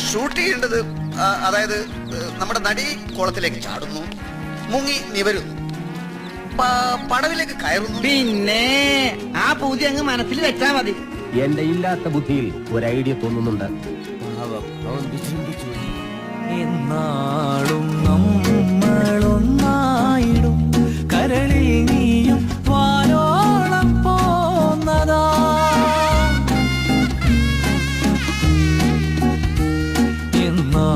Shoot ചെയ്യേണ്ടത് അതായത് നമ്മുടെ നടി കുളത്തിലേക്ക് ചാടുന്നു, മുങ്ങി നിവരുന്നു, പടവിലേക്ക് കയറുന്നു. പിന്നെ ആ പൂജ അങ്ങ് മനസ്സിൽ വെച്ചാ മതി. എന്റെ ഇല്ലാത്ത ബുദ്ധിയിൽ ഒരു ഐഡിയ തോന്നുന്നുണ്ട്. എന്നാളും നമ്മളൊന്നായിടും കരളിൽ നീയും വാനോളം പോന്നതാ. എന്നാ